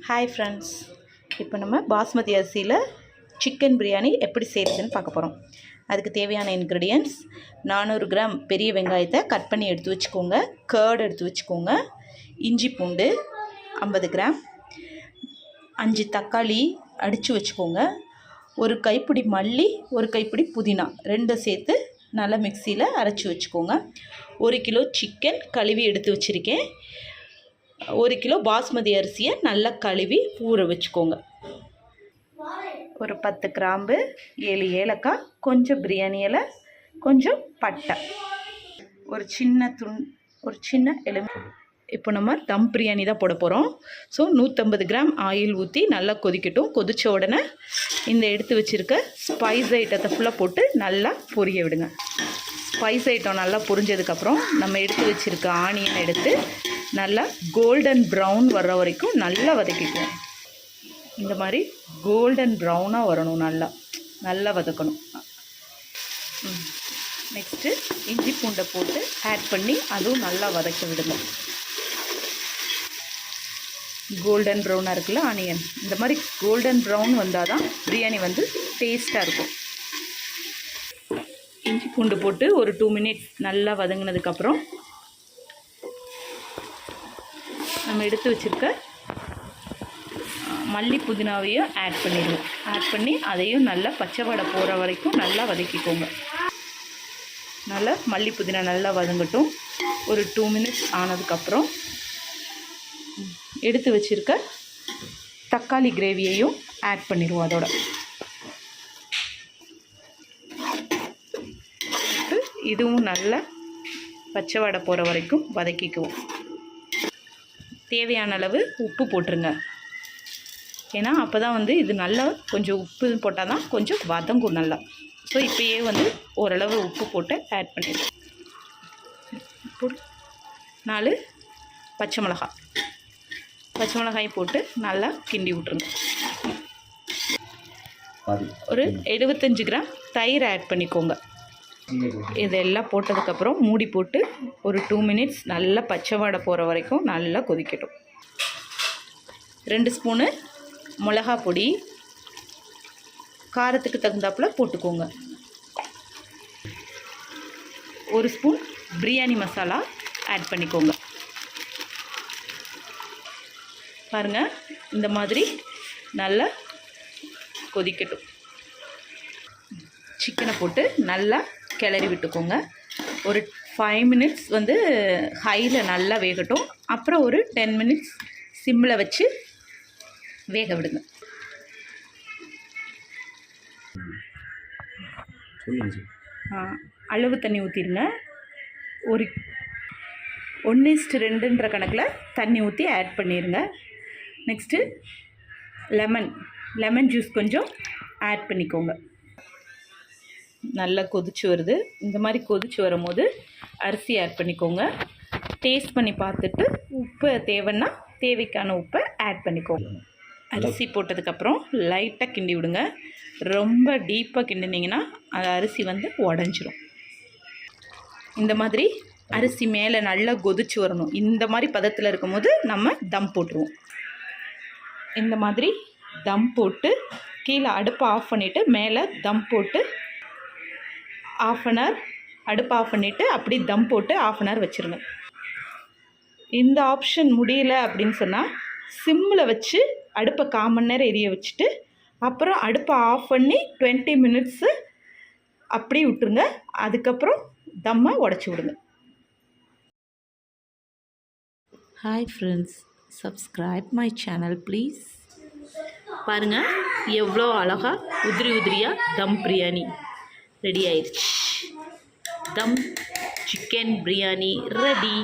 Hi friends, இப்போ நம்ம பாஸ்மதி அரிசியில் சிக்கன் பிரியாணி எப்படி செய்கிறதுன்னு பார்க்க போகிறோம். அதுக்கு தேவையான இன்க்ரீடியன்ட்ஸ் 400 கிராம் பெரிய வெங்காயத்தை கட் பண்ணி எடுத்து வச்சுக்கோங்க. கர்ட் எடுத்து வச்சுக்கோங்க. இஞ்சி பூண்டு 50 கிராம், 5 தக்காளி அடித்து வச்சுக்கோங்க. ஒரு கைப்பிடி மல்லி, ஒரு கைப்பிடி புதினா, ரெண்டும் சேர்த்து நல்லா மிக்சியில் அரைச்சி வச்சுக்கோங்க. 1 கிலோ சிக்கன் கழுவி எடுத்து வச்சுருக்கேன். 1 கிலோ பாஸ்மதி அரிசியை நல்லா கழுவி ஊற வச்சுக்கோங்க. ஒரு 10 கிராம்பு, 7 ஏலக்காய், கொஞ்சம் பிரியாணி இலை, கொஞ்சம் பட்டை, ஒரு சின்ன எலும்பு. இப்போ நம்ம தம் பிரியாணி தான் போட போகிறோம். ஸோ 150 கிராம் ஆயில் ஊற்றி நல்லா கொதிக்கட்டும். கொதித்த உடனே இந்த எடுத்து வச்சுருக்க ஸ்பைஸ் ஐட்டத்தை ஃபுல்லாக போட்டு நல்லா பொரிய விடுங்க. ஸ்பைஸ் ஐட்டம் நல்லா பொரிஞ்சதுக்கப்புறம் நம்ம எடுத்து வச்சுருக்க ஆனியன் எடுத்து நல்லா கோல்டன் ப்ரௌன் வர்ற வரைக்கும் நல்லா வதக்கிக்குவோம். இந்த மாதிரி கோல்டன் ப்ரௌனாக வரணும், நல்லா வதக்கணும். நெக்ஸ்ட்டு இஞ்சி பூண்டை போட்டு ஆட் பண்ணி அதுவும் நல்லா வதக்கி விடுங்க. கோல்டன் ப்ரௌனாக இருக்குல்ல ஆனியன், இந்த மாதிரி கோல்டன் ப்ரௌன் வந்தால் தான் பிரியாணி வந்து டேஸ்ட்டாக இருக்கும். இஞ்சி பூண்டு போட்டு ஒரு 2 மினிட்ஸ் நல்லா வதங்கினதுக்கப்புறம் நம்ம எடுத்து வச்சுருக்க மல்லி புதினாவையும் ஆட் பண்ணிடுவோம். ஆட் பண்ணி அதையும் நல்லா பச்சை வடை போகிற வரைக்கும் நல்லா வதக்கிக்கோங்க. நல்லா மல்லி புதினா நல்லா வதங்கட்டும். ஒரு 2 மினிட்ஸ் ஆனதுக்கப்புறம் எடுத்து வச்சுருக்க தக்காளி கிரேவியையும் ஆட் பண்ணிடுவோம். அதோட இதுவும் நல்லா பச்சை வடை போகிற வரைக்கும் வதக்கிக்குவோம். தேவையான அளவு உப்பு போட்டுருங்க. ஏன்னா அப்போ தான் வந்து இது நல்லா கொஞ்சம் உப்பு போட்டால் தான் கொஞ்சம் வதங்கும் நல்லா. ஸோ இப்போயே வந்து ஓரளவு உப்பு போட்டு ஆட் பண்ணிடுவோம். 4 பச்சை மிளகாய் போட்டு நல்லா கிண்டி விட்ருங்க. ஒரு 75 கிராம் தயிர் ஆட் பண்ணிக்கோங்க. இதெல்லாம் போட்டதுக்கப்புறம் மூடி போட்டு ஒரு 2 மினிட்ஸ் நல்லா பச்சை வாடை போகிற வரைக்கும் நல்லா கொதிக்கட்டும். 2 ஸ்பூனு மிளகா பொடி, காரத்துக்கு தகுந்தாப்பில் போட்டுக்கோங்க. 1 ஸ்பூன் பிரியாணி மசாலா ஆட் பண்ணிக்கோங்க. பாருங்கள், இந்த மாதிரி நல்லா கொதிக்கட்டும். சிக்கனை போட்டு நல்லா கிளறி விட்டுக்கோங்க. ஒரு 5 மினிட்ஸ் வந்து ஹையில் நல்லா வேகட்டும். அப்புறம் ஒரு 10 மினிட்ஸ் சிம்மில் வச்சு வேக விடுங்க. அளவு தண்ணி ஊற்றிடுங்க. ஒரு 1:2ன்ற கணக்கில் தண்ணி ஊற்றி ஆட் பண்ணிடுங்க. நெக்ஸ்ட்டு லெமன் ஜூஸ் கொஞ்சம் ஆட் பண்ணிக்கோங்க. நல்லா கொதிச்சு வருது. இந்த மாதிரி கொதிச்சு வரும்போது அரிசி ஆட் பண்ணிக்கோங்க. டேஸ்ட் பண்ணி பார்த்துட்டு உப்பு தேவைன்னா தேவைக்கான உப்பை ஆட் பண்ணிக்கோங்க. அரிசி போட்டதுக்கப்புறம் லைட்டாக கிண்டி விடுங்க. ரொம்ப டீப்பாக கிண்டினீங்கன்னா அது அரிசி வந்து உடஞ்சிரும். இந்த மாதிரி அரிசி மேலே நல்லா கொதிச்சு வரணும். இந்த மாதிரி பதத்தில் இருக்கும்போது நம்ம தம் போட்டுருவோம். இந்த மாதிரி தம் போட்டு கீழே அடுப்பை ஆஃப் பண்ணிவிட்டு மேலே தம் போட்டு அடுப்பை ஆஃப் பண்ணிவிட்டு அப்படி தம் போட்டு 1/2 hour வச்சுருங்க. இந்த ஆப்ஷன் முடியல அப்படின்னு சொன்னால் சிம்மில் வச்சு அடுப்பை 1/4 மணி நேரம் எரிய வச்சுட்டு அப்புறம் அடுப்பை ஆஃப் பண்ணி 20 மினிட்ஸு அப்படி விட்டுருங்க. அதுக்கப்புறம் தம்மை உடச்சி விடுங்க. Hi friends, subscribe my channel please. பாருங்கள், எவ்வளோ அழகாக உதிரியாக தம் பிரியாணி ரெடி ஆயிடுச்சு. தம் சிக்கன் பிரியாணி ரெடி.